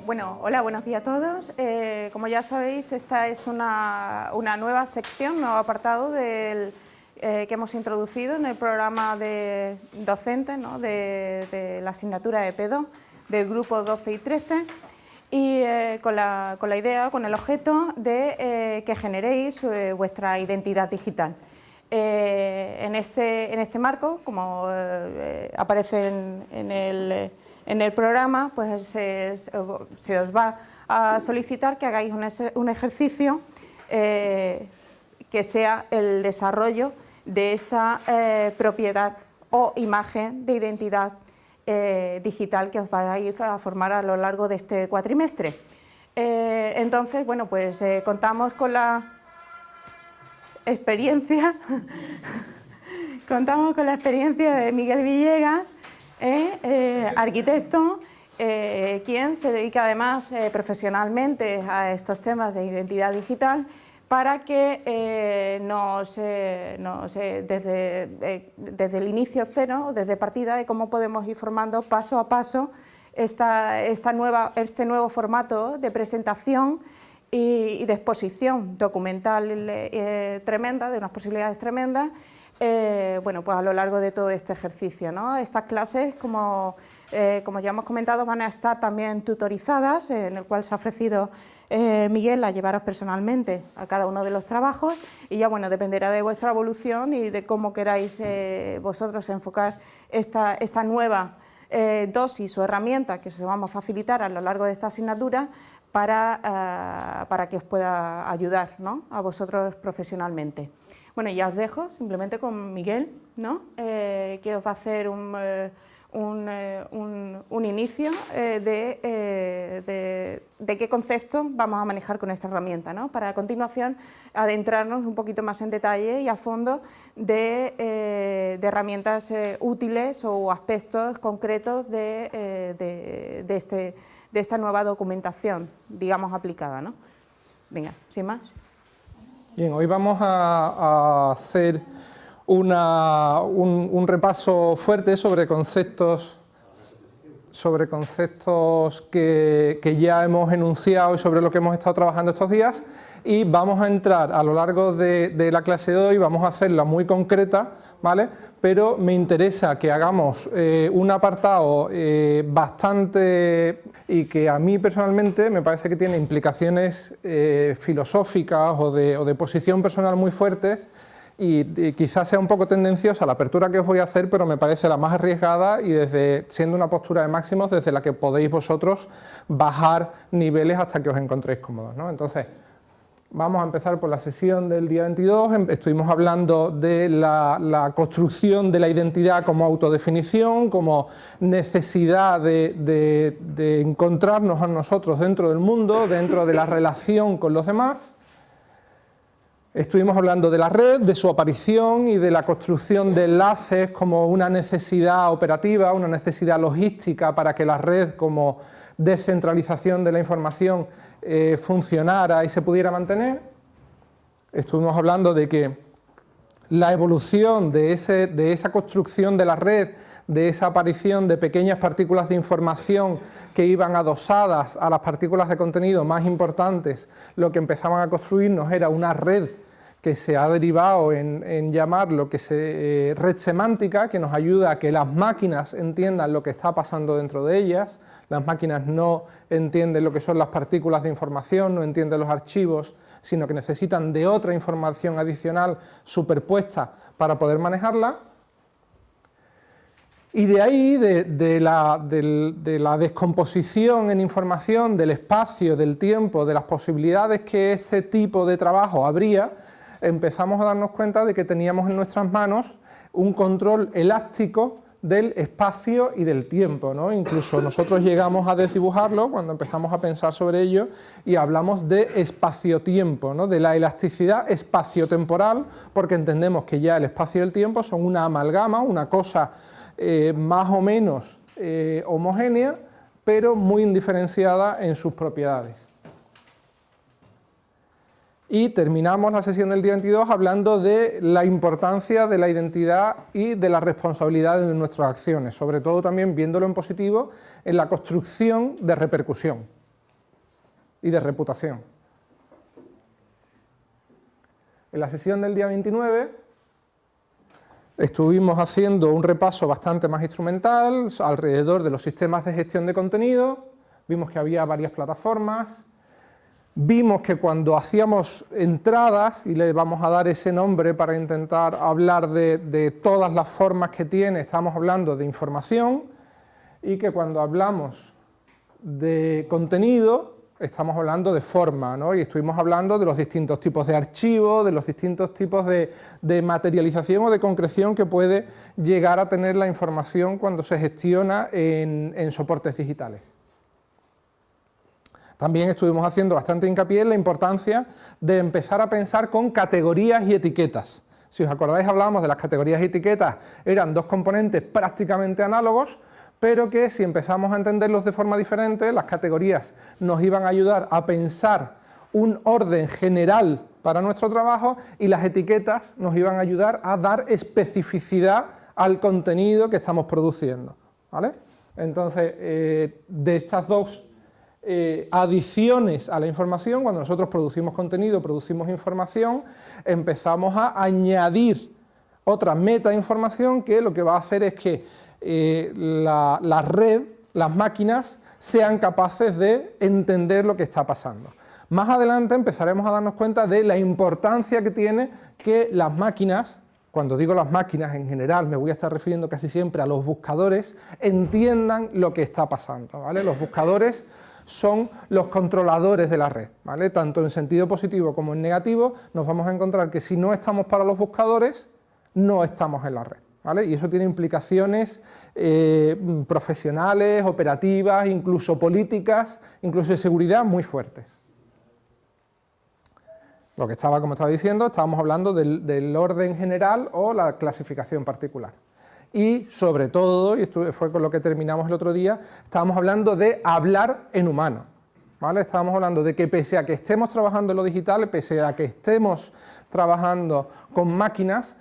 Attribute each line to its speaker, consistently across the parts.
Speaker 1: Bueno, hola, buenos días a todos. Como ya sabéis, esta es una nueva sección, un nuevo apartado que hemos introducido en el programa de docente, ¿no?, de la asignatura de P2 del grupo 12 y 13, y con la idea, con el objeto de que generéis vuestra identidad digital. En este marco, como aparece en el programa, pues se os va a solicitar que hagáis un ejercicio que sea el desarrollo de esa propiedad o imagen de identidad digital que os vais a formar a lo largo de este cuatrimestre. Entonces, bueno, pues contamos con la experiencia de Miguel Villegas, arquitecto, quien se dedica además profesionalmente a estos temas de identidad digital, para que desde el inicio cero, desde partida, de cómo podemos ir formando paso a paso este nuevo formato de presentación y de exposición documental tremenda, de unas posibilidades tremendas, bueno, pues a lo largo de todo este ejercicio, ¿no? Estas clases, como ya hemos comentado, van a estar también tutorizadas, en el cual se ha ofrecido Miguel a llevaros personalmente a cada uno de los trabajos, y ya, bueno, dependerá de vuestra evolución y de cómo queráis vosotros enfocar esta nueva dosis o herramienta que os vamos a facilitar a lo largo de esta asignatura para que os pueda ayudar, ¿no?, a vosotros profesionalmente. Bueno, ya os dejo simplemente con Miguel, ¿no?, que os va a hacer un inicio de qué conceptos vamos a manejar con esta herramienta, ¿no?, para a continuación adentrarnos un poquito más en detalle y a fondo de herramientas útiles o aspectos concretos de esta nueva documentación, digamos, aplicada, ¿no? Venga, sin más.
Speaker 2: Bien, hoy vamos a hacer un repaso fuerte sobre conceptos que ya hemos enunciado y sobre lo que hemos estado trabajando estos días, y vamos a entrar a lo largo de la clase de hoy, vamos a hacerla muy concreta, ¿vale? Pero me interesa que hagamos un apartado bastante, y que a mí personalmente me parece que tiene implicaciones filosóficas o de posición personal muy fuertes, y quizás sea un poco tendenciosa la apertura que os voy a hacer, pero me parece la más arriesgada y siendo una postura de máximos desde la que podéis vosotros bajar niveles hasta que os encontréis cómodos, ¿no? Entonces, vamos a empezar por la sesión del día 22, estuvimos hablando de la construcción de la identidad como autodefinición, como necesidad de encontrarnos a nosotros dentro del mundo, dentro de la relación con los demás. Estuvimos hablando de la red, de su aparición y de la construcción de enlaces como una necesidad operativa, una necesidad logística para que la red como descentralización de la información funcionara y se pudiera mantener. Estuvimos hablando de que la evolución de esa construcción de la red, de esa aparición de pequeñas partículas de información que iban adosadas a las partículas de contenido más importantes, lo que empezaban a construirnos era una red que se ha derivado en llamar red semántica, que nos ayuda a que las máquinas entiendan lo que está pasando dentro de ellas. Las máquinas no entienden lo que son las partículas de información, no entienden los archivos, sino que necesitan de otra información adicional superpuesta para poder manejarla. Y de ahí, de la descomposición en información, del espacio, del tiempo, de las posibilidades que este tipo de trabajo habría, empezamos a darnos cuenta de que teníamos en nuestras manos un control elástico del espacio y del tiempo, ¿no? Incluso nosotros llegamos a desdibujarlo cuando empezamos a pensar sobre ello y hablamos de espacio-tiempo, ¿no?, de la elasticidad espaciotemporal, porque entendemos que ya el espacio y el tiempo son una amalgama, una cosa más o menos homogénea, pero muy indiferenciada en sus propiedades. Y terminamos la sesión del día 22 hablando de la importancia de la identidad y de la responsabilidad de nuestras acciones, sobre todo también viéndolo en positivo en la construcción de repercusión y de reputación. En la sesión del día 29 estuvimos haciendo un repaso bastante más instrumental alrededor de los sistemas de gestión de contenido, vimos que había varias plataformas. Vimos que cuando hacíamos entradas, y le vamos a dar ese nombre para intentar hablar de todas las formas que tiene, estamos hablando de información, y que cuando hablamos de contenido, estamos hablando de forma, ¿no? Y estuvimos hablando de los distintos tipos de archivos, de los distintos tipos de materialización o de concreción que puede llegar a tener la información cuando se gestiona en soportes digitales. También estuvimos haciendo bastante hincapié en la importancia de empezar a pensar con categorías y etiquetas. Si os acordáis, hablábamos de las categorías y etiquetas, eran dos componentes prácticamente análogos, pero que si empezamos a entenderlos de forma diferente, las categorías nos iban a ayudar a pensar un orden general para nuestro trabajo y las etiquetas nos iban a ayudar a dar especificidad al contenido que estamos produciendo, ¿vale? Entonces, de estas dos adiciones a la información, cuando nosotros producimos contenido, producimos información, empezamos a añadir otra metainformación que lo que va a hacer es que la red, las máquinas, sean capaces de entender lo que está pasando. Más adelante empezaremos a darnos cuenta de la importancia que tiene que las máquinas, cuando digo las máquinas en general me voy a estar refiriendo casi siempre a los buscadores, entiendan lo que está pasando, ¿vale? Los buscadores son los controladores de la red, ¿vale? Tanto en sentido positivo como en negativo, nos vamos a encontrar que si no estamos para los buscadores, no estamos en la red, ¿vale? Y eso tiene implicaciones profesionales, operativas, incluso políticas, incluso de seguridad muy fuertes. Lo que estaba, como estaba diciendo, estábamos hablando del orden general o la clasificación particular. Y sobre todo, y esto fue con lo que terminamos el otro día, estábamos hablando de hablar en humano, ¿vale? Estábamos hablando de que pese a que estemos trabajando en lo digital, pese a que estemos trabajando con máquinas,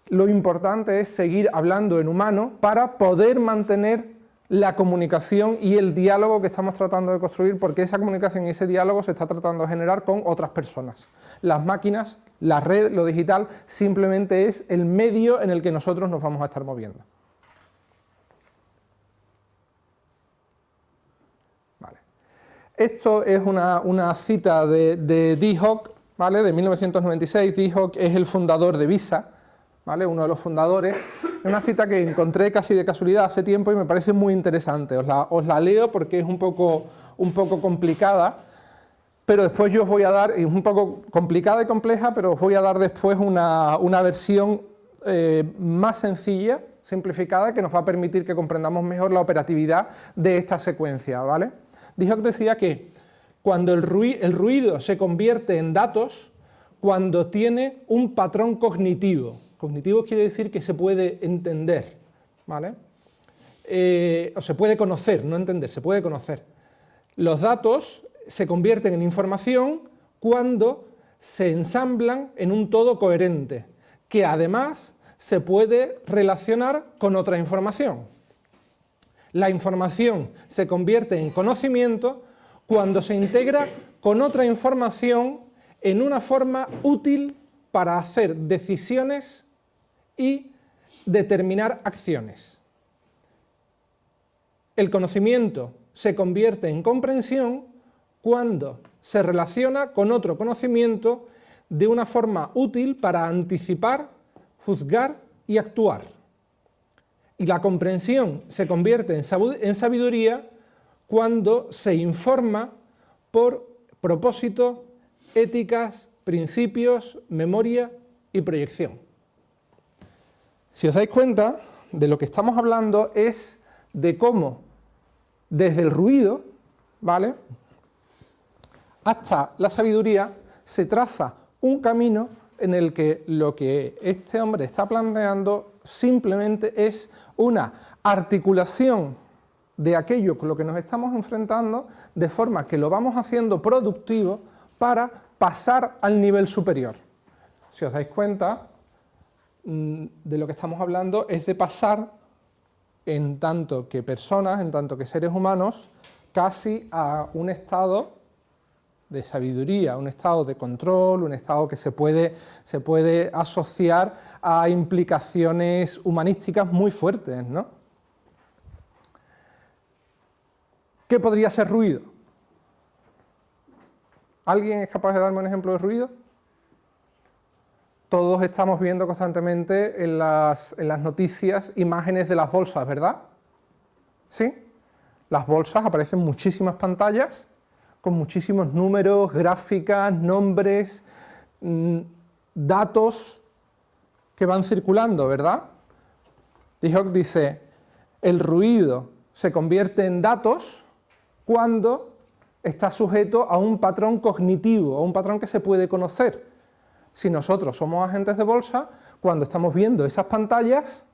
Speaker 2: lo importante es seguir hablando en humano para poder mantener la comunicación y el diálogo que estamos tratando de construir, porque esa comunicación y ese diálogo se está tratando de generar con otras personas. Las máquinas, la red, lo digital, simplemente es el medio en el que nosotros nos vamos a estar moviendo. Vale. Esto es una cita de Dee Hock, ¿vale? De 1996. Dee Hock es el fundador de Visa, ¿vale? Uno de los fundadores. Es una cita que encontré casi de casualidad hace tiempo y me parece muy interesante. Os la leo porque es un poco complicada, pero después yo os voy a dar, es un poco complicada y compleja, pero os voy a dar después una versión más sencilla, simplificada, que nos va a permitir que comprendamos mejor la operatividad de esta secuencia, ¿vale? Dee Hock decía que cuando el ruido se convierte en datos, cuando tiene un patrón cognitivo. Cognitivo quiere decir que se puede entender, ¿vale? O se puede conocer, no entender, se puede conocer. Los datos se convierten en información cuando se ensamblan en un todo coherente, que además se puede relacionar con otra información. La información se convierte en conocimiento cuando se integra con otra información en una forma útil para hacer decisiones y determinar acciones. El conocimiento se convierte en comprensión cuando se relaciona con otro conocimiento de una forma útil para anticipar, juzgar y actuar. Y la comprensión se convierte en sabiduría cuando se informa por propósitos, éticas, principios, memoria y proyección. Si os dais cuenta, de lo que estamos hablando es de cómo desde el ruido, ¿vale?, hasta la sabiduría se traza un camino en el que lo que este hombre está planteando simplemente es una articulación de aquello con lo que nos estamos enfrentando, de forma que lo vamos haciendo productivo para pasar al nivel superior. Si os dais cuenta, de lo que estamos hablando es de pasar, en tanto que personas, en tanto que seres humanos, casi a un estado de sabiduría, un estado de control, un estado que se puede asociar a implicaciones humanísticas muy fuertes, ¿no? ¿Qué podría ser ruido? ¿Alguien es capaz de darme un ejemplo de ruido? Todos estamos viendo constantemente en las noticias imágenes de las bolsas, ¿verdad? ¿Sí? Las bolsas aparecen muchísimas pantallas con muchísimos números, gráficas, nombres, datos que van circulando, ¿verdad? Dijoc dice, el ruido se convierte en datos cuando está sujeto a un patrón cognitivo, a un patrón que se puede conocer. Si nosotros somos agentes de bolsa, cuando estamos viendo esas pantallas,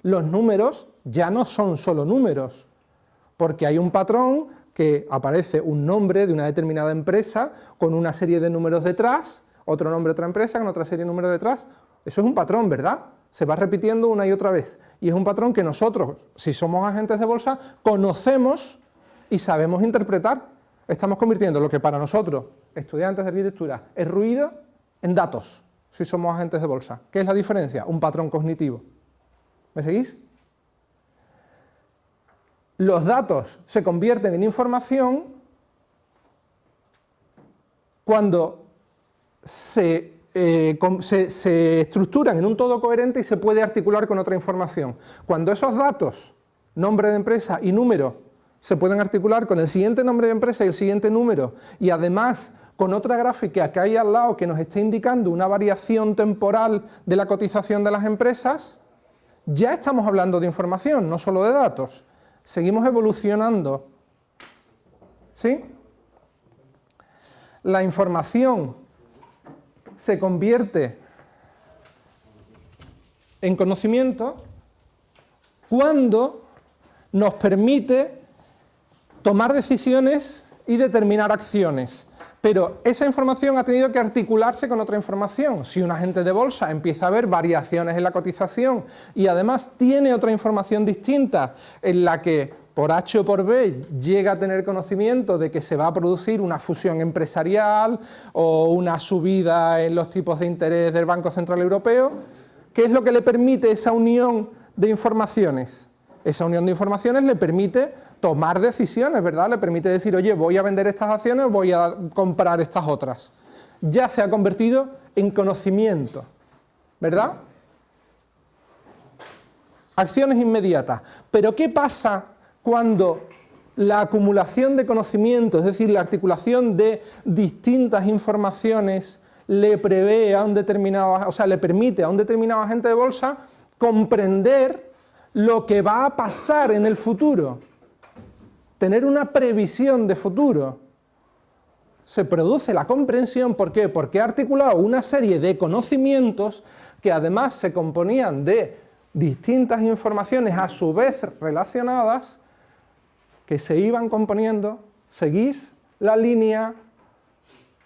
Speaker 2: los números ya no son solo números, porque hay un patrón que aparece un nombre de una determinada empresa con una serie de números detrás, otro nombre de otra empresa con otra serie de números detrás. Eso es un patrón, ¿verdad? Se va repitiendo una y otra vez. Y es un patrón que nosotros, si somos agentes de bolsa, conocemos y sabemos interpretar. Estamos convirtiendo lo que para nosotros, estudiantes de arquitectura, es ruido, en datos, si somos agentes de bolsa. ¿Qué es la diferencia? Un patrón cognitivo. ¿Me seguís? Los datos se convierten en información cuando se estructuran en un todo coherente y se puede articular con otra información. Cuando esos datos, nombre de empresa y número, se pueden articular con el siguiente nombre de empresa y el siguiente número, y además con otra gráfica que hay al lado que nos está indicando una variación temporal de la cotización de las empresas, ya estamos hablando de información, no solo de datos. Seguimos evolucionando. ¿Sí? La información se convierte en conocimiento cuando nos permite tomar decisiones y determinar acciones. Pero esa información ha tenido que articularse con otra información. Si un agente de bolsa empieza a ver variaciones en la cotización y además tiene otra información distinta en la que por H o por B llega a tener conocimiento de que se va a producir una fusión empresarial o una subida en los tipos de interés del Banco Central Europeo, ¿qué es lo que le permite esa unión de informaciones? Esa unión de informaciones le permite tomar decisiones, ¿verdad? Le permite decir, oye, voy a vender estas acciones, voy a comprar estas otras. Ya se ha convertido en conocimiento, ¿verdad? Acciones inmediatas. Pero ¿qué pasa cuando la acumulación de conocimiento, es decir, la articulación de distintas informaciones, le prevé a un determinado, o sea, le permite a un determinado agente de bolsa comprender lo que va a pasar en el futuro? Tener una previsión de futuro. Se produce la comprensión, ¿por qué? Porque ha articulado una serie de conocimientos que además se componían de distintas informaciones a su vez relacionadas que se iban componiendo. ¿Seguís la línea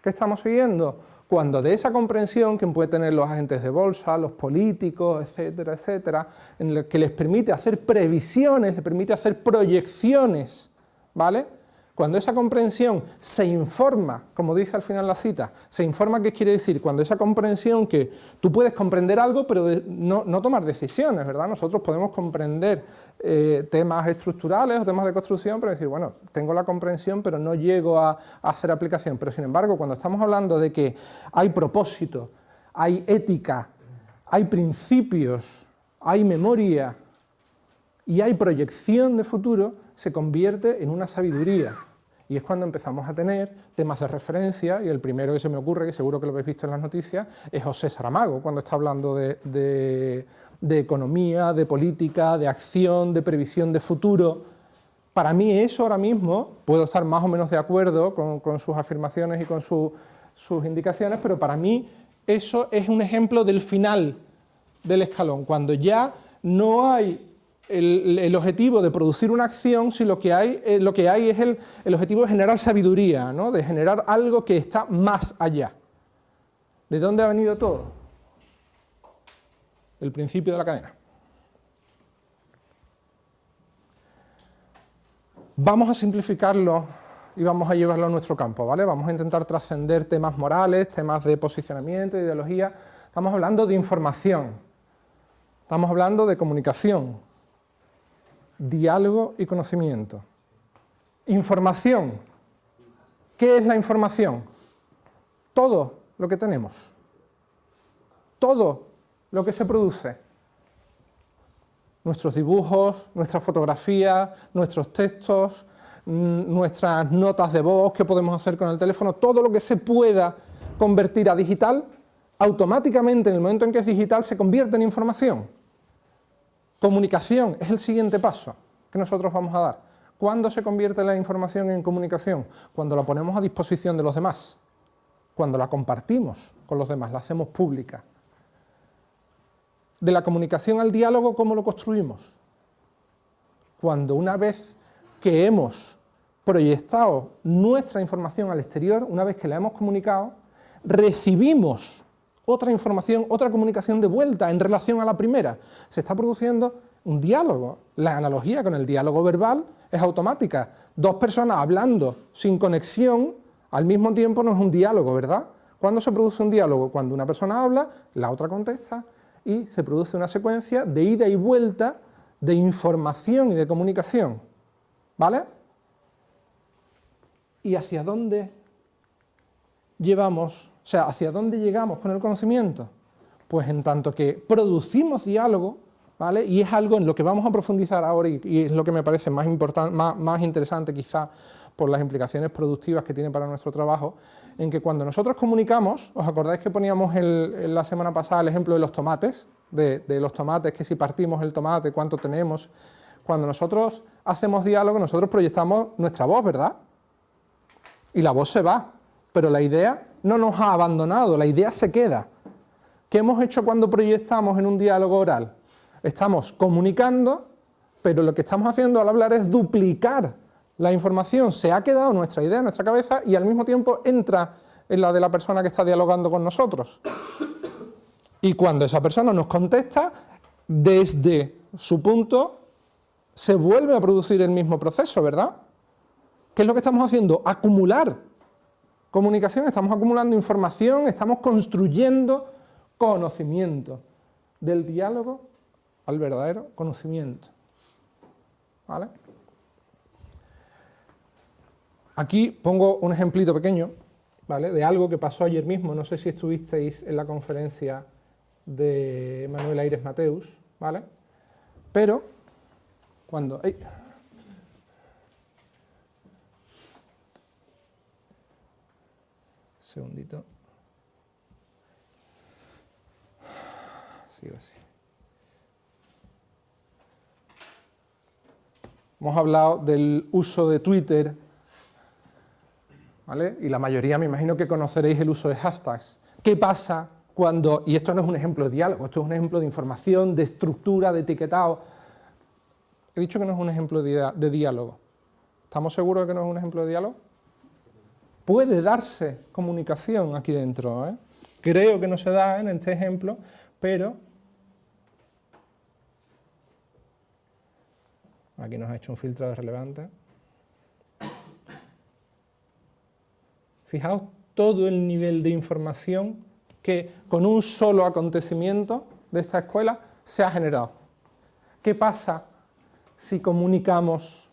Speaker 2: que estamos siguiendo? Cuando de esa comprensión que pueden tener los agentes de bolsa, los políticos, etcétera, etcétera, en el que les permite hacer previsiones, les permite hacer proyecciones, ¿vale? Cuando esa comprensión se informa, como dice al final la cita, se informa, ¿qué quiere decir? Cuando esa comprensión que tú puedes comprender algo, pero no tomar decisiones, ¿verdad? Nosotros podemos comprender temas estructurales o temas de construcción, pero decir, bueno, tengo la comprensión, pero no llego a hacer aplicación. Pero sin embargo, cuando estamos hablando de que hay propósito, hay ética, hay principios, hay memoria y hay proyección de futuro, se convierte en una sabiduría. Y es cuando empezamos a tener temas de referencia, y el primero que se me ocurre, que seguro que lo habéis visto en las noticias, es José Saramago, cuando está hablando de economía, de política, de acción, de previsión de futuro. Para mí eso ahora mismo, puedo estar más o menos de acuerdo con sus afirmaciones y con sus indicaciones, pero para mí eso es un ejemplo del final del escalón, cuando ya no hay el objetivo de producir una acción si lo que hay es el objetivo de generar sabiduría, ¿no? De generar algo que está más allá. ¿De dónde ha venido todo? Del principio de la cadena. Vamos a simplificarlo y vamos a llevarlo a nuestro campo, ¿vale? Vamos a intentar trascender temas morales, temas de posicionamiento, de ideología. Estamos hablando de información, estamos hablando de comunicación, diálogo y conocimiento. Información. ¿Qué es la información? Todo lo que tenemos. Todo lo que se produce. Nuestros dibujos, nuestras fotografías, nuestros textos, nuestras notas de voz que podemos hacer con el teléfono, todo lo que se pueda convertir a digital, automáticamente en el momento en que es digital se convierte en información. Comunicación es el siguiente paso que nosotros vamos a dar. ¿Cuándo se convierte la información en comunicación? Cuando la ponemos a disposición de los demás, cuando la compartimos con los demás, la hacemos pública. De la comunicación al diálogo, ¿cómo lo construimos? Cuando una vez que hemos proyectado nuestra información al exterior, una vez que la hemos comunicado, recibimos otra información, otra comunicación de vuelta en relación a la primera. Se está produciendo un diálogo. La analogía con el diálogo verbal es automática. Dos personas hablando sin conexión al mismo tiempo no es un diálogo, ¿verdad? ¿Cuándo se produce un diálogo? Cuando una persona habla, la otra contesta y se produce una secuencia de ida y vuelta de información y de comunicación. ¿Vale? ¿Y hacia dónde llevamos? O sea, ¿hacia dónde llegamos con el conocimiento? Pues en tanto que producimos diálogo, ¿vale? Y es algo en lo que vamos a profundizar ahora y es lo que me parece más importante, más interesante quizá por las implicaciones productivas que tiene para nuestro trabajo, en que cuando nosotros comunicamos, ¿os acordáis que poníamos la semana pasada el ejemplo de los tomates? De los tomates, que si partimos el tomate, cuánto tenemos. Cuando nosotros hacemos diálogo, nosotros proyectamos nuestra voz, ¿verdad? Y la voz se va, pero la idea no nos ha abandonado, la idea se queda. ¿Qué hemos hecho cuando proyectamos en un diálogo oral? Estamos comunicando, pero lo que estamos haciendo al hablar es duplicar la información. Se ha quedado nuestra idea en nuestra cabeza y al mismo tiempo entra en la de la persona que está dialogando con nosotros. Y cuando esa persona nos contesta, desde su punto se vuelve a producir el mismo proceso, ¿verdad? ¿Qué es lo que estamos haciendo? Acumular comunicación, estamos acumulando información, estamos construyendo conocimiento. Del diálogo al verdadero conocimiento. ¿Vale? Aquí pongo un ejemplito pequeño, ¿vale? De algo que pasó ayer mismo. No sé si estuvisteis en la conferencia de Manuel Aires Mateus, ¿vale? Pero cuando... ¡ay! Segundito. Sigo así. Hemos hablado del uso de Twitter, ¿vale? Y la mayoría me imagino que conoceréis el uso de hashtags. ¿Qué pasa cuando, y esto no es un ejemplo de diálogo, esto es un ejemplo de información, de estructura, de etiquetado? He dicho que no es un ejemplo de diálogo. ¿Estamos seguros de que no es un ejemplo de diálogo? Puede darse comunicación aquí dentro, ¿eh? Creo que no se da en este ejemplo, pero aquí nos ha hecho un filtro de relevante. Fijaos todo el nivel de información que con un solo acontecimiento de esta escuela se ha generado. ¿Qué pasa si comunicamos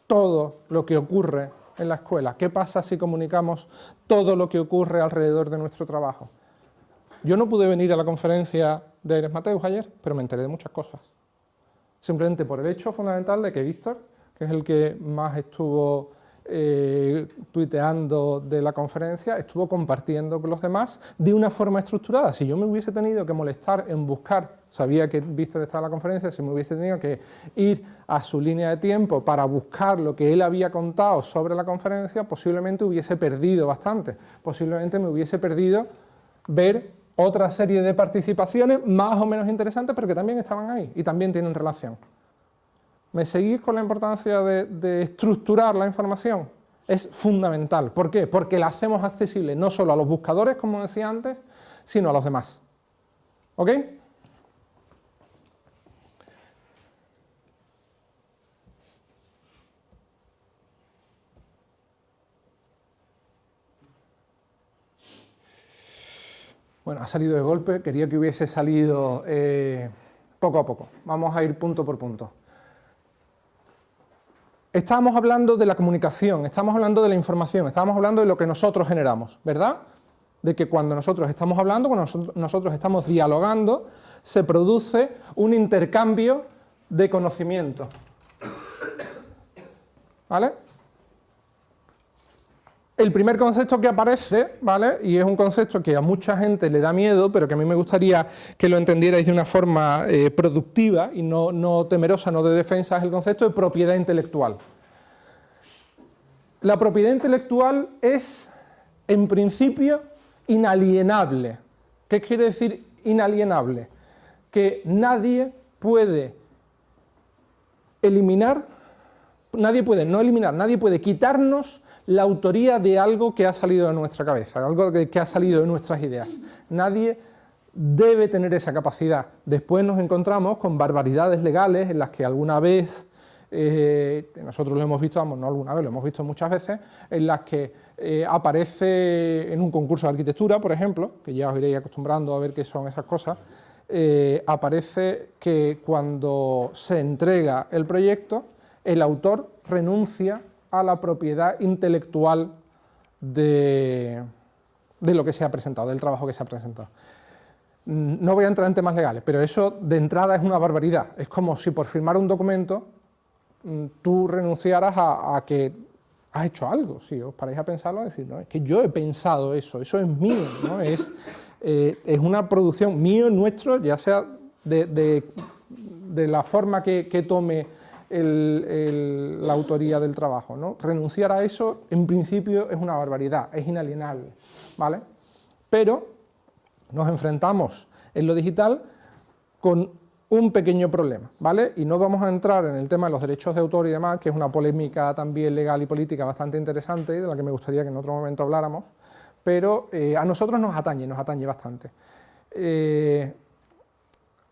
Speaker 2: todo lo que ocurre en la escuela? ¿Qué pasa si comunicamos todo lo que ocurre alrededor de nuestro trabajo? Yo no pude venir a la conferencia de Aires Mateus ayer, pero me enteré de muchas cosas. Simplemente por el hecho fundamental de que Víctor, que es el que más estuvo tuiteando de la conferencia, estuvo compartiendo con los demás de una forma estructurada. Si yo me hubiese tenido que molestar en buscar, sabía que Víctor estaba en la conferencia, si me hubiese tenido que ir a su línea de tiempo para buscar lo que él había contado sobre la conferencia, posiblemente hubiese perdido bastante. Posiblemente me hubiese perdido ver otra serie de participaciones más o menos interesantes, pero que también estaban ahí y también tienen relación. ¿Me seguís con la importancia de estructurar la información? Es fundamental. ¿Por qué? Porque la hacemos accesible no solo a los buscadores, como decía antes, sino a los demás. ¿Ok? Bueno, ha salido de golpe, quería que hubiese salido poco a poco. Vamos a ir punto por punto. Estábamos hablando de la comunicación, estamos hablando de la información, estamos hablando de lo que nosotros generamos, ¿verdad? De que cuando nosotros estamos hablando, cuando nosotros estamos dialogando, se produce un intercambio de conocimiento. ¿Vale? El primer concepto que aparece, ¿vale? Y es un concepto que a mucha gente le da miedo, pero que a mí me gustaría que lo entendierais de una forma productiva y no temerosa, no de defensa, es el concepto de propiedad intelectual. La propiedad intelectual es, en principio, inalienable. ¿Qué quiere decir inalienable? Que nadie puede eliminar, nadie puede quitarnos la autoría de algo que ha salido de nuestra cabeza, algo que ha salido de nuestras ideas. Nadie debe tener esa capacidad. Después nos encontramos con barbaridades legales en las que alguna vez, nosotros lo hemos visto, vamos, no alguna vez, lo hemos visto muchas veces, en las que aparece en un concurso de arquitectura, por ejemplo, que ya os iréis acostumbrando a ver qué son esas cosas, aparece que cuando se entrega el proyecto, el autor renuncia a la propiedad intelectual de lo que se ha presentado, del trabajo que se ha presentado. No voy a entrar en temas legales, pero eso de entrada es una barbaridad. Es como si por firmar un documento tú renunciaras a que has hecho algo. Si os paráis a pensarlo, decir, no, es que yo he pensado eso es mío, ¿no? Es una producción mío, nuestro, ya sea de la forma que tome la autoría del trabajo, ¿no? Renunciar a eso, en principio, es una barbaridad, es inalienable, ¿vale? Pero nos enfrentamos en lo digital con un pequeño problema, ¿vale? Y no vamos a entrar en el tema de los derechos de autor y demás, que es una polémica también legal y política bastante interesante, de la que me gustaría que en otro momento habláramos, pero a nosotros nos atañe bastante.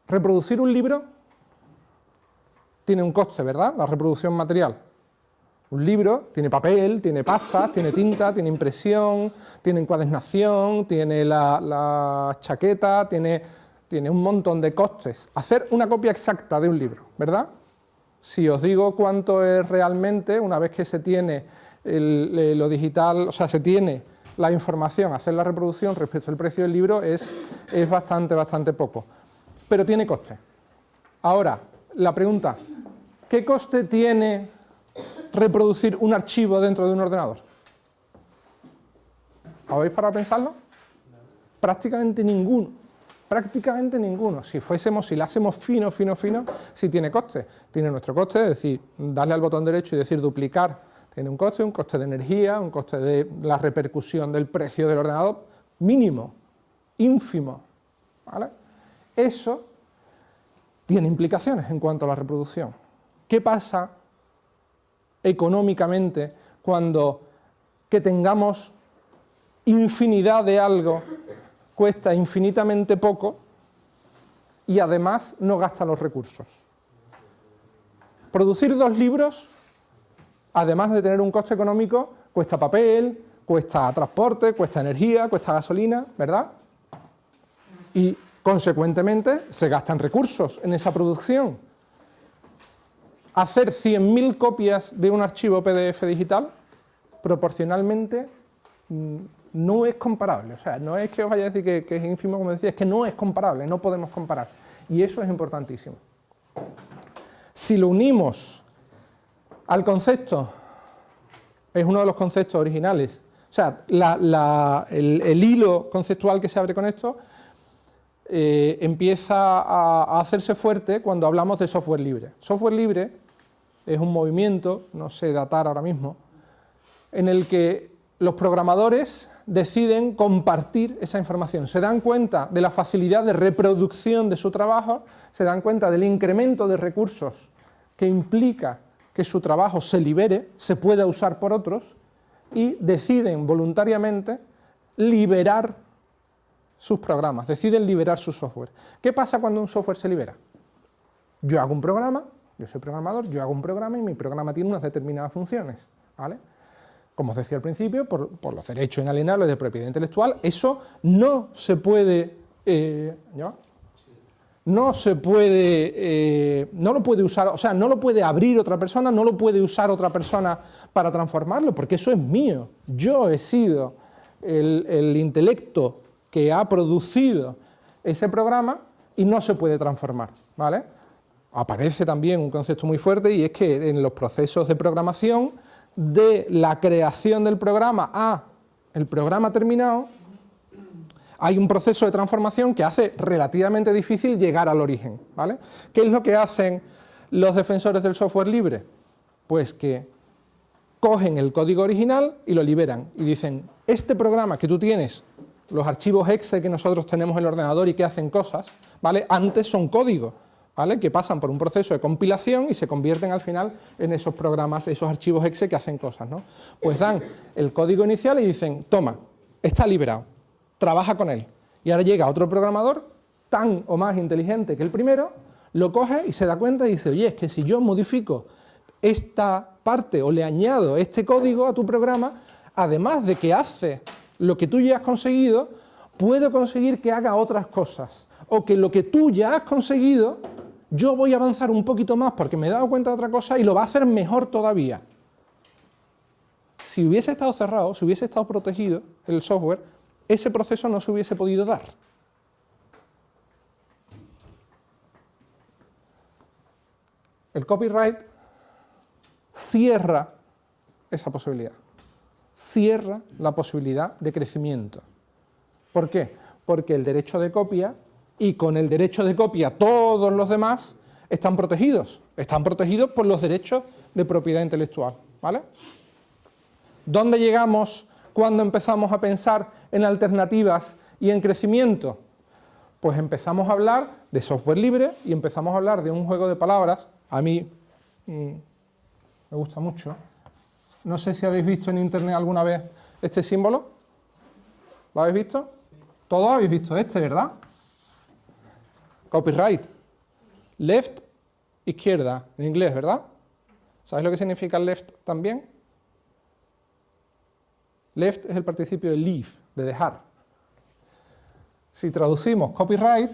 Speaker 2: Reproducir un libro tiene un coste, ¿verdad? La reproducción material. Un libro tiene papel, tiene pastas, tiene tinta, tiene impresión, tiene encuadernación, tiene la chaqueta, tiene un montón de costes. Hacer una copia exacta de un libro, ¿verdad? Si os digo cuánto es realmente, una vez que se tiene lo digital, o sea, se tiene la información, hacer la reproducción respecto al precio del libro es bastante poco. Pero tiene coste. Ahora, la pregunta, ¿qué coste tiene reproducir un archivo dentro de un ordenador? ¿Habéis parado a pensarlo? Prácticamente ninguno. Si lo hacemos fino, sí tiene coste. Tiene nuestro coste, es decir, darle al botón derecho y decir duplicar, tiene un coste de energía, un coste de la repercusión del precio del ordenador, mínimo, ínfimo, ¿vale? Eso tiene implicaciones en cuanto a la reproducción. ¿Qué pasa económicamente cuando que tengamos infinidad de algo cuesta infinitamente poco y además no gasta los recursos? Producir 2 libros, además de tener un coste económico, cuesta papel, cuesta transporte, cuesta energía, cuesta gasolina, ¿verdad? Y consecuentemente, se gastan recursos en esa producción. Hacer 100.000 copias de un archivo PDF digital, proporcionalmente, no es comparable. O sea, no es que os vaya a decir que es ínfimo, como decía, es que no es comparable, no podemos comparar. Y eso es importantísimo. Si lo unimos al concepto, es uno de los conceptos originales, o sea, el hilo conceptual que se abre con esto, empieza a hacerse fuerte cuando hablamos de software libre. Software libre es un movimiento, no sé datar ahora mismo, en el que los programadores deciden compartir esa información, se dan cuenta de la facilidad de reproducción de su trabajo, se dan cuenta del incremento de recursos que implica que su trabajo se libere, se pueda usar por otros, y deciden voluntariamente liberar sus programas, deciden liberar su software. ¿Qué pasa cuando un software se libera? Yo hago un programa, yo soy programador, yo hago un programa y mi programa tiene unas determinadas funciones, ¿vale? Como os decía al principio, por los derechos inalienables de propiedad intelectual, eso no se puede, no lo puede usar, o sea, no lo puede abrir otra persona, no lo puede usar otra persona para transformarlo, porque eso es mío. Yo he sido el intelecto que ha producido ese programa y no se puede transformar, ¿vale? Aparece también un concepto muy fuerte, y es que en los procesos de programación, de la creación del programa a el programa terminado, hay un proceso de transformación que hace relativamente difícil llegar al origen, ¿vale? ¿Qué es lo que hacen los defensores del software libre? Pues que cogen el código original y lo liberan, y dicen, este programa que tú tienes, los archivos exe que nosotros tenemos en el ordenador y que hacen cosas, ¿vale? Antes son código, ¿vale? Que pasan por un proceso de compilación y se convierten al final en esos programas, esos archivos exe que hacen cosas, ¿no? Pues dan el código inicial y dicen, toma, está liberado, trabaja con él. Y ahora llega otro programador tan o más inteligente que el primero, lo coge y se da cuenta y dice, oye, es que si yo modifico esta parte o le añado este código a tu programa, además de que hace lo que tú ya has conseguido, puedo conseguir que haga otras cosas, o que lo que tú ya has conseguido, yo voy a avanzar un poquito más porque me he dado cuenta de otra cosa y lo va a hacer mejor todavía. Si hubiese estado cerrado, si hubiese estado protegido el software, ese proceso no se hubiese podido dar. El copyright cierra esa posibilidad, cierra la posibilidad de crecimiento. ¿Por qué? Porque el derecho de copia, y con el derecho de copia todos los demás, están protegidos por los derechos de propiedad intelectual, ¿vale? ¿Dónde llegamos cuando empezamos a pensar en alternativas y en crecimiento? Pues empezamos a hablar de software libre y empezamos a hablar de un juego de palabras. A mí me gusta mucho. No sé si habéis visto en internet alguna vez este símbolo. ¿Lo habéis visto? Todos habéis visto este, ¿verdad? Copyright. Left, izquierda, en inglés, ¿verdad? ¿Sabéis lo que significa left también? Left es el participio de leave, de dejar. Si traducimos copyright,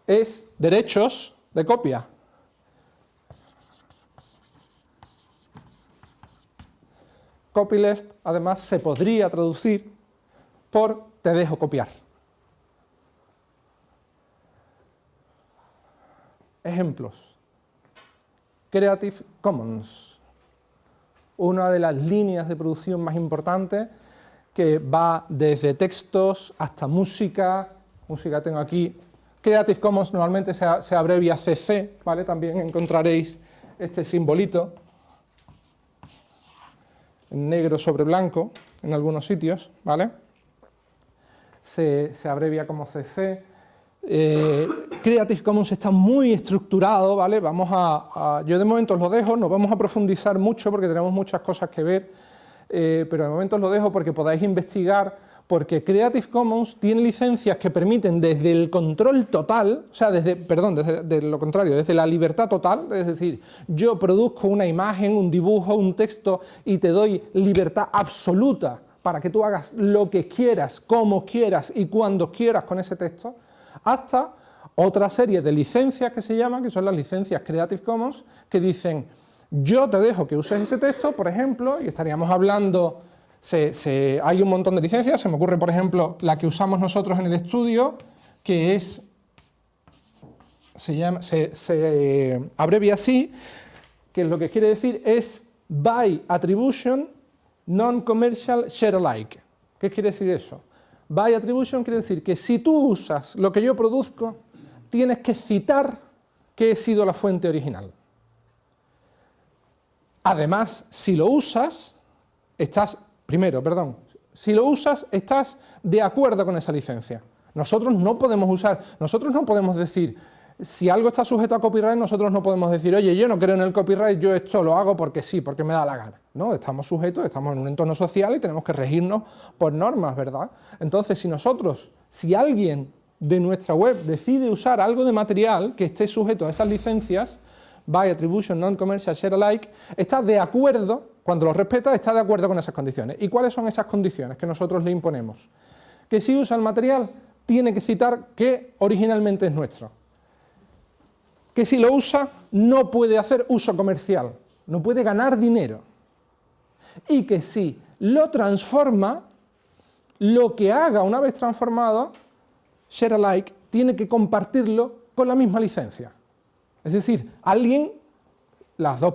Speaker 2: es derechos de copia. Copyleft, además, se podría traducir por te dejo copiar. Ejemplos. Creative Commons, una de las líneas de producción más importantes que va desde textos hasta música. Música tengo aquí. Creative Commons normalmente se abrevia CC, ¿vale? También encontraréis este simbolito en negro sobre blanco en algunos sitios, ¿vale? Se abrevia como CC. Creative Commons está muy estructurado, ¿vale? Yo de momento os lo dejo, no vamos a profundizar mucho porque tenemos muchas cosas que ver, pero de momento os lo dejo porque podáis investigar, porque Creative Commons tiene licencias que permiten desde el control total, o sea, desde lo contrario, desde la libertad total, es decir, yo produzco una imagen, un dibujo, un texto y te doy libertad absoluta para que tú hagas lo que quieras, como quieras y cuando quieras con ese texto, hasta otra serie de licencias que se llaman, que son las licencias Creative Commons, que dicen, yo te dejo que uses ese texto, por ejemplo, y estaríamos hablando, hay un montón de licencias, se me ocurre, por ejemplo, la que usamos nosotros en el estudio, que es, se abrevia así, que lo que quiere decir es by attribution non-commercial share alike. ¿Qué quiere decir eso? By attribution quiere decir que si tú usas lo que yo produzco, tienes que citar que he sido la fuente original. Además, si lo usas, estás de acuerdo con esa licencia. Nosotros no podemos decir, si algo está sujeto a copyright, nosotros no podemos decir, oye, yo no creo en el copyright, yo esto lo hago porque sí, porque me da la gana. No, estamos sujetos, estamos en un entorno social y tenemos que regirnos por normas, ¿verdad? Entonces, si alguien de nuestra web decide usar algo de material que esté sujeto a esas licencias, by attribution, non-commercial, share alike, está de acuerdo, cuando lo respeta, está de acuerdo con esas condiciones. ¿Y cuáles son esas condiciones que nosotros le imponemos? Que si usa el material, tiene que citar que originalmente es nuestro. Que si lo usa, no puede hacer uso comercial, no puede ganar dinero. Y que si lo transforma, lo que haga una vez transformado, share alike, tiene que compartirlo con la misma licencia. Es decir, alguien, en las dos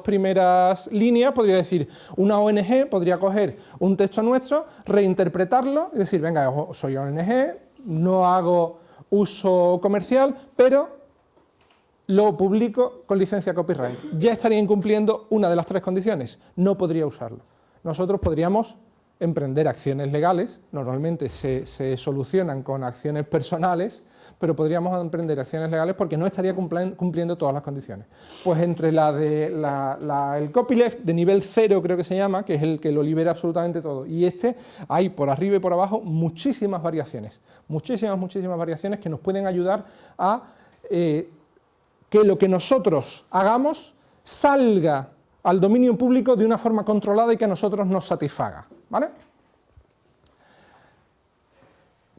Speaker 2: primeras líneas podría decir, una ONG podría coger un texto nuestro, reinterpretarlo y decir, venga, yo soy ONG, no hago uso comercial, pero lo publico con licencia copyright. Ya estaría incumpliendo una de las tres condiciones, no podría usarlo. Nosotros podríamos emprender acciones legales, normalmente se solucionan con acciones personales, pero podríamos emprender acciones legales porque no estaría cumpliendo todas las condiciones. Pues entre el copyleft de nivel 0, creo que se llama, que es el que lo libera absolutamente todo, y hay por arriba y por abajo muchísimas variaciones que nos pueden ayudar a que lo que nosotros hagamos salga al dominio público de una forma controlada y que a nosotros nos satisfaga, ¿vale?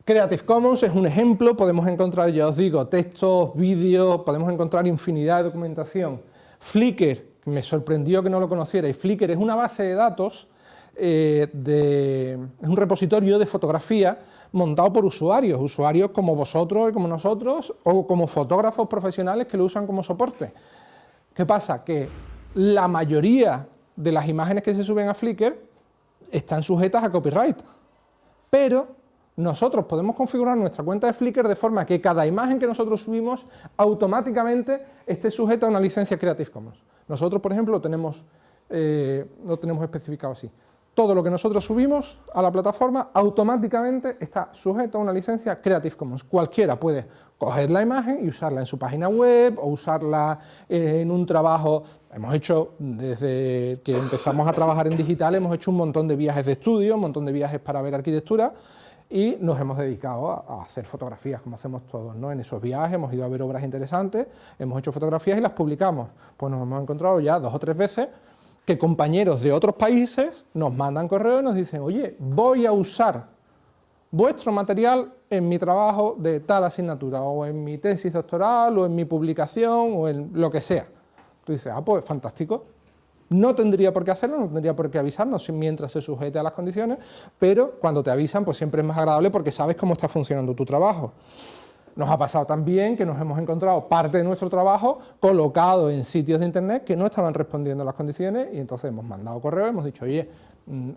Speaker 2: Creative Commons es un ejemplo, podemos encontrar, ya os digo, textos, vídeos, podemos encontrar infinidad de documentación. Flickr, me sorprendió que no lo conocierais, Flickr es una base de datos, es un repositorio de fotografía montado por usuarios como vosotros y como nosotros, o como fotógrafos profesionales que lo usan como soporte. ¿Qué pasa? Que la mayoría de las imágenes que se suben a Flickr están sujetas a copyright, pero nosotros podemos configurar nuestra cuenta de Flickr de forma que cada imagen que nosotros subimos automáticamente esté sujeta a una licencia Creative Commons. Nosotros, por ejemplo, lo tenemos especificado así. Todo lo que nosotros subimos a la plataforma automáticamente está sujeto a una licencia Creative Commons. Cualquiera puede coger la imagen y usarla en su página web o usarla en un trabajo. Hemos hecho, desde que empezamos a trabajar en digital, hemos hecho un montón de viajes de estudio, un montón de viajes para ver arquitectura, y nos hemos dedicado a hacer fotografías, como hacemos todos, ¿no? En esos viajes hemos ido a ver obras interesantes, hemos hecho fotografías y las publicamos. Pues nos hemos encontrado ya 2 o 3 veces que compañeros de otros países nos mandan correos y nos dicen, oye, voy a usar vuestro material en mi trabajo de tal asignatura, o en mi tesis doctoral, o en mi publicación, o en lo que sea. Tú dices, pues fantástico. No tendría por qué hacerlo, no tendría por qué avisarnos mientras se sujete a las condiciones, pero cuando te avisan, pues siempre es más agradable porque sabes cómo está funcionando tu trabajo. Nos ha pasado también que nos hemos encontrado parte de nuestro trabajo colocado en sitios de internet que no estaban respondiendo a las condiciones, y entonces hemos mandado correo y hemos dicho, oye,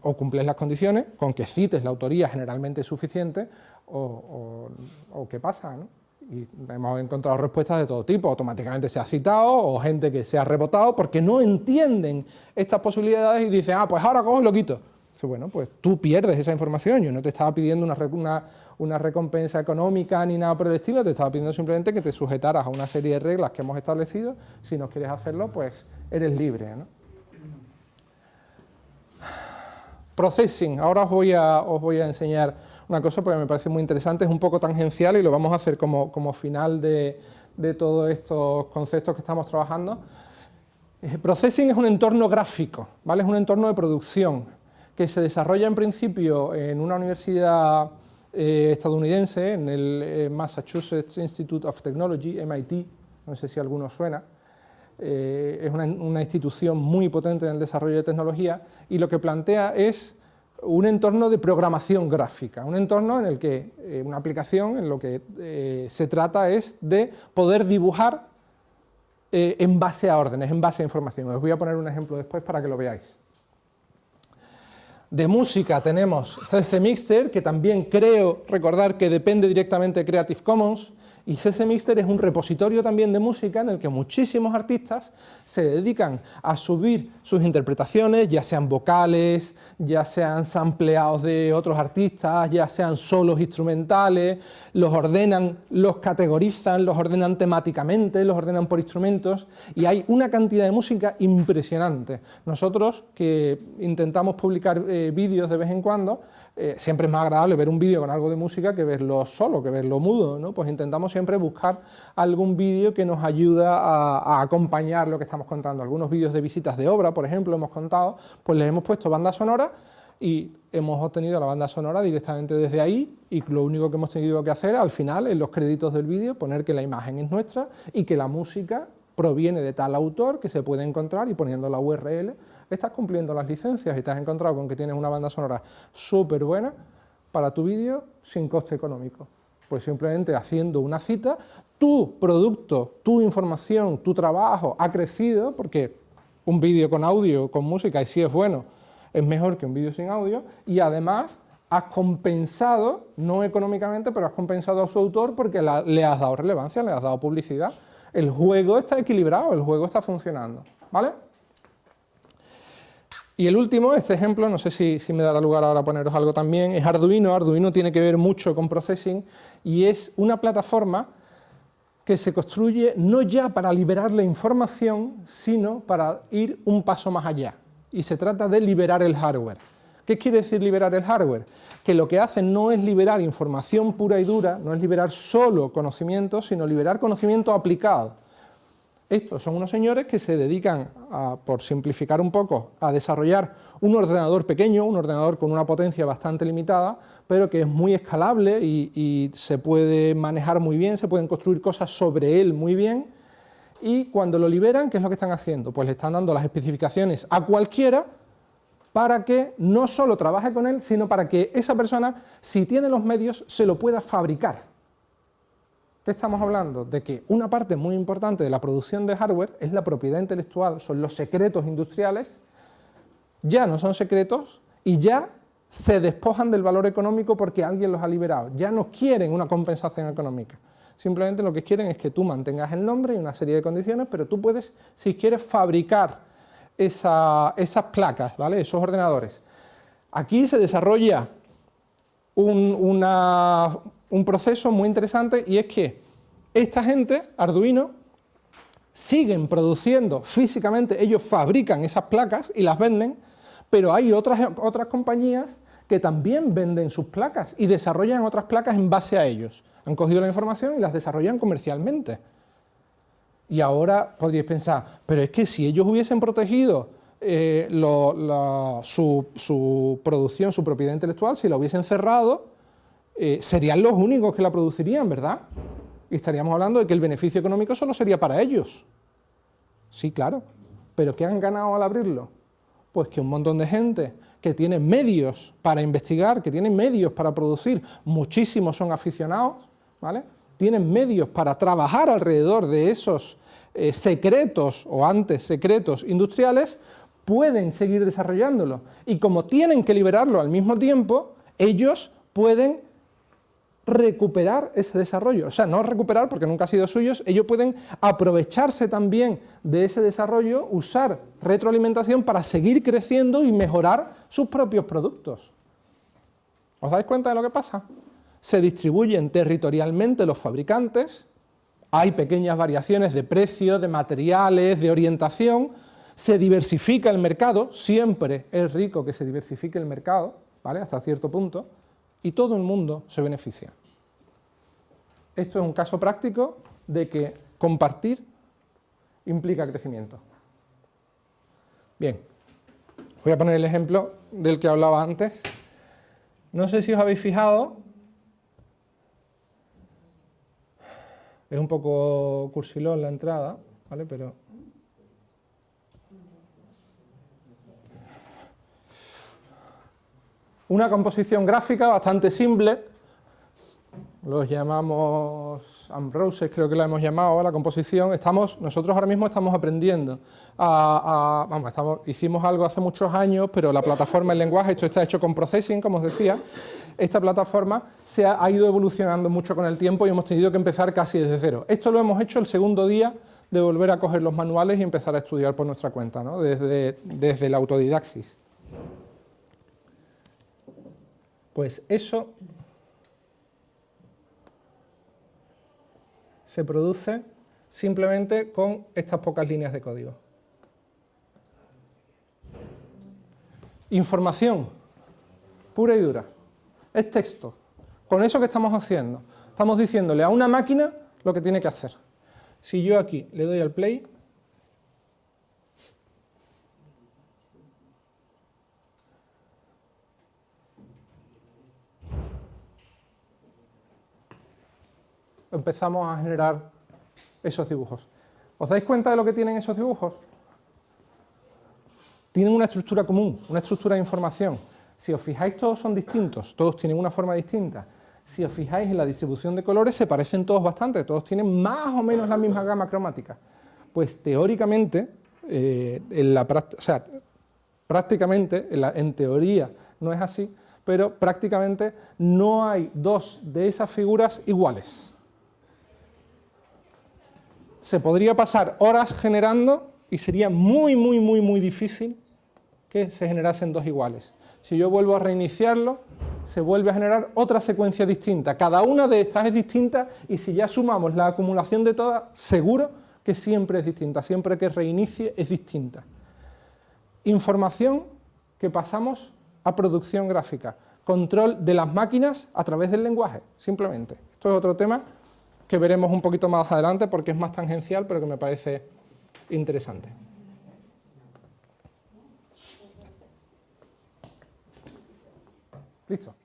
Speaker 2: o cumples las condiciones, con que cites la autoría generalmente es suficiente, o qué pasa, ¿no? Y hemos encontrado respuestas de todo tipo, automáticamente se ha citado, o gente que se ha rebotado porque no entienden estas posibilidades y dicen, pues ahora cojo y lo quito. Dice, bueno, pues tú pierdes esa información, yo no te estaba pidiendo una recompensa económica ni nada por el estilo, te estaba pidiendo simplemente que te sujetaras a una serie de reglas que hemos establecido. Si no quieres hacerlo, pues eres libre, ¿no? Processing, ahora os voy a enseñar una cosa porque me parece muy interesante, es un poco tangencial y lo vamos a hacer como final de todos estos conceptos que estamos trabajando. Processing es un entorno gráfico, ¿vale? Es un entorno de producción que se desarrolla en principio en una universidad estadounidense, en el Massachusetts Institute of Technology, MIT, no sé si a alguno suena. Es una institución muy potente en el desarrollo de tecnología, y lo que plantea es un entorno de programación gráfica, un entorno en el que una aplicación en lo que se trata es de poder dibujar en base a órdenes, en base a información. Os voy a poner un ejemplo después para que lo veáis. De música tenemos CC Mixter, que también creo recordar que depende directamente de Creative Commons, Y CC Mixter es un repositorio también de música en el que muchísimos artistas se dedican a subir sus interpretaciones, ya sean vocales, ya sean sampleados de otros artistas, ya sean solos instrumentales, los ordenan, los categorizan, los ordenan temáticamente, los ordenan por instrumentos, y hay una cantidad de música impresionante. Nosotros, que intentamos publicar vídeos de vez en cuando, siempre es más agradable ver un vídeo con algo de música que verlo solo, que verlo mudo, ¿no? Pues intentamos siempre buscar algún vídeo que nos ayuda a acompañar lo que estamos contando. Algunos vídeos de visitas de obra, por ejemplo, hemos contado, pues les hemos puesto banda sonora y hemos obtenido la banda sonora directamente desde ahí, y lo único que hemos tenido que hacer al final, en los créditos del vídeo, poner que la imagen es nuestra y que la música proviene de tal autor, que se puede encontrar, y poniendo la URL estás cumpliendo las licencias y te has encontrado con que tienes una banda sonora súper buena para tu vídeo sin coste económico. Pues simplemente haciendo una cita, tu producto, tu información, tu trabajo ha crecido, porque un vídeo con audio, con música, y si es bueno, es mejor que un vídeo sin audio, y además has compensado, no económicamente, pero has compensado a su autor porque le has dado relevancia, le has dado publicidad. El juego está equilibrado, el juego está funcionando, ¿vale? Y el último, este ejemplo, no sé si me dará lugar ahora a poneros algo también, es Arduino. Arduino tiene que ver mucho con processing y es una plataforma que se construye no ya para liberar la información, sino para ir un paso más allá. Y se trata de liberar el hardware. ¿Qué quiere decir liberar el hardware? Que lo que hacen no es liberar información pura y dura, no es liberar solo conocimiento, sino liberar conocimiento aplicado. Estos son unos señores que se dedican, por simplificar un poco, a desarrollar un ordenador pequeño, un ordenador con una potencia bastante limitada, pero que es muy escalable y se puede manejar muy bien, se pueden construir cosas sobre él muy bien, y cuando lo liberan, ¿qué es lo que están haciendo? Pues le están dando las especificaciones a cualquiera para que no solo trabaje con él, sino para que esa persona, si tiene los medios, se lo pueda fabricar. ¿Qué estamos hablando? De que una parte muy importante de la producción de hardware es la propiedad intelectual, son los secretos industriales, ya no son secretos y ya se despojan del valor económico porque alguien los ha liberado, ya no quieren una compensación económica, simplemente lo que quieren es que tú mantengas el nombre y una serie de condiciones, pero tú puedes, si quieres, fabricar esas placas, ¿vale? Esos ordenadores. Aquí se desarrolla un proceso muy interesante, y es que esta gente, Arduino, siguen produciendo físicamente, ellos fabrican esas placas y las venden, pero hay otras compañías que también venden sus placas y desarrollan otras placas en base a ellos. Han cogido la información y las desarrollan comercialmente. Y ahora podríais pensar, pero es que si ellos hubiesen protegido su producción, su propiedad intelectual, si la hubiesen cerrado, serían los únicos que la producirían, ¿verdad? Y estaríamos hablando de que el beneficio económico solo sería para ellos. Sí, claro, pero ¿qué han ganado al abrirlo? Pues que un montón de gente que tiene medios para investigar, que tiene medios para producir, muchísimos son aficionados, ¿vale? Tienen medios para trabajar alrededor de esos secretos, o antes secretos industriales, pueden seguir desarrollándolo. Y como tienen que liberarlo al mismo tiempo, ellos pueden recuperar ese desarrollo, o sea, no recuperar porque nunca ha sido suyos, ellos pueden aprovecharse también de ese desarrollo, usar retroalimentación para seguir creciendo y mejorar sus propios productos. ¿Os dais cuenta de lo que pasa? Se distribuyen territorialmente los fabricantes, hay pequeñas variaciones de precio, de materiales, de orientación, se diversifica el mercado, siempre es rico que se diversifique el mercado, ¿vale? Hasta cierto punto, y todo el mundo se beneficia. Esto es un caso práctico de que compartir implica crecimiento. Bien, voy a poner el ejemplo del que hablaba antes. No sé si os habéis fijado, es un poco cursilón la entrada, ¿vale? Pero una composición gráfica bastante simple, los llamamos Roses, creo que la hemos llamado, la composición, nosotros ahora mismo estamos aprendiendo hicimos algo hace muchos años, pero la plataforma, el lenguaje, esto está hecho con processing, como os decía, esta plataforma ha ido evolucionando mucho con el tiempo y hemos tenido que empezar casi desde cero. Esto lo hemos hecho el segundo día de volver a coger los manuales y empezar a estudiar por nuestra cuenta, ¿no? desde la autodidaxis. Pues eso se produce simplemente con estas pocas líneas de código. Información pura y dura. Es texto. Con eso que estamos haciendo, estamos diciéndole a una máquina lo que tiene que hacer. Si yo aquí le doy al play, empezamos a generar esos dibujos. ¿Os dais cuenta de lo que tienen esos dibujos? Tienen una estructura común, una estructura de información. Si os fijáis, todos son distintos, todos tienen una forma distinta. Si os fijáis en la distribución de colores, se parecen todos bastante, todos tienen más o menos la misma gama cromática. Pues teóricamente, prácticamente, en teoría no es así, pero prácticamente no hay dos de esas figuras iguales. Se podría pasar horas generando y sería muy difícil que se generasen dos iguales. Si yo vuelvo a reiniciarlo, se vuelve a generar otra secuencia distinta. Cada una de estas es distinta y si ya sumamos la acumulación de todas, seguro que siempre es distinta. Siempre que reinicie es distinta. Información que pasamos a producción gráfica. Control de las máquinas a través del lenguaje, simplemente. Esto es otro tema que veremos un poquito más adelante porque es más tangencial, pero que me parece interesante. Listo.